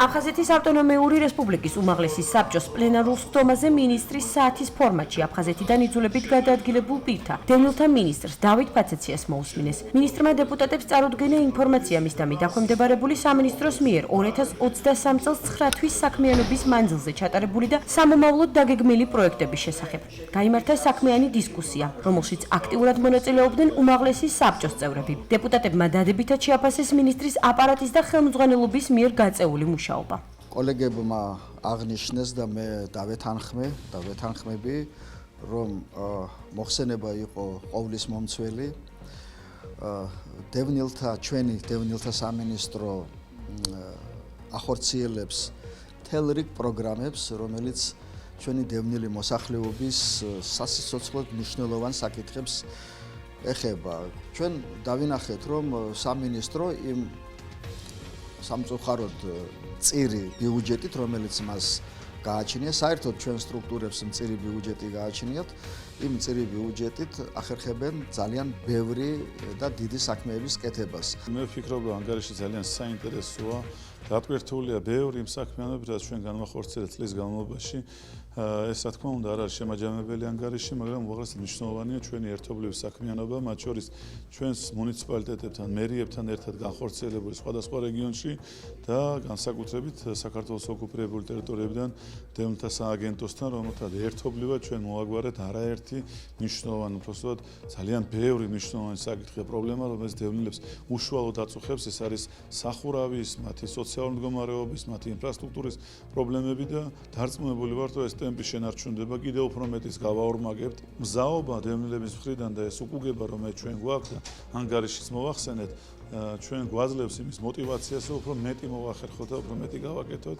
აფხაზეთის ავტონომიური რესპუბლიკის უმაღლესი საბჭოს პლენარულ სხდომაზე მინისტრის საათის ფორმატში აფხაზეთიდან იძულებით გადაადგილებულ პირთა დევნილთა მინისტრს დავით ფაცეციას მოусმინეს. მინისტრმა დეპუტატებს წარუდგენა ინფორმაცია მისდა დაქვემდებარებული სამინისტროს მიერ 2023 წელს 9 თვის საქმიანობის მანძილზე ჩატარებული და სამომავლოდ დაგეგმილი პროექტების შესახებ. გაიმართა საქმიანი დისკუსია, რომელშიც აქტიურად მონაწილეობდნენ უმაღლესი საბჭოს წევრები. დეპუტატებმა დადებითად შეაფასეს მინისტრის აპარატის და ხელმძღვანელობის მიერ გაწეული მუშაობა. კოლეგებმა აღნიშნეს და მე დავეთანხმები, რომ მოხსენება იყო ყოვლის მომცველი. ჩვენი დევნილთა სამინისტრო ახორციელებს მთელ რიგ პროგრამებს, რომელიც ჩვენი დევნილი მოსახლეობის სასიცოცხლოდ მნიშვნელოვან საკითხებს ეხება. ჩვენ დავინახეთ, რომ სამინისტრო იმ სამწუხაროდ მწირი ბიუჯეტით, რომელიც მას გააჩნია, საერთოდ ჩვენ სტრუქტურებს მწირი ბიუჯეტი გააჩნიათ, იმ მწირი ბიუჯეტით ახერხებენ ძალიან ბევრი და დიდი საქმეების კეთებას. მე ვფიქრობ, რომ ანგარიში ძალიან საინტერესოა. დატვირთულია ბევრი იმ საქმიანობები, რაც ჩვენ განვახორციელებთ წლის განმავლობაში. ეს რა თქმა უნდა არ არის შემაჯამებელი ანგარიში, მაგრამ უაღრესად მნიშვნელოვანია ჩვენი ერთობლივი საქმიანობა, მათ შორის ჩვენს მუნიციპალიტეტებთან, მერიებთან ერთად განხორციელებული სხვადასხვა რეგიონში და განსაკუთრებით საქართველოს ოკუპირებული ტერიტორიებიდან დევნილთა სააგენტოსთან, რომელთა ერთობლივად ჩვენ მოვაგვარეთ არაერთი მნიშვნელოვანი, უბრალოდ ძალიან ბევრი მნიშვნელოვანი საკითხი პრობლემა, რომელიც დევნილებს უშუალოდ აწუხებს, ეს არის სახურავის, მათი სოციალური მდგომარეობის, მათი ინფრასტრუქტურის პრობლემები და დარწმუნებული ვართ, რომ ეს ტემპი შენარჩუნდება, კიდევ უფრო მეტის გავაორმაგებთ. მზაობა დევნილების მხრიდან და ეს უკუგება, რომელიც ჩვენ გვაქვს და ანგარიშიც მოვახსენეთ, ჩვენ გვაძლევს იმის мотиваციას, რომ უფრო მეტი მოვახერხოთ და უფრო მეტი გავაკეთოთ.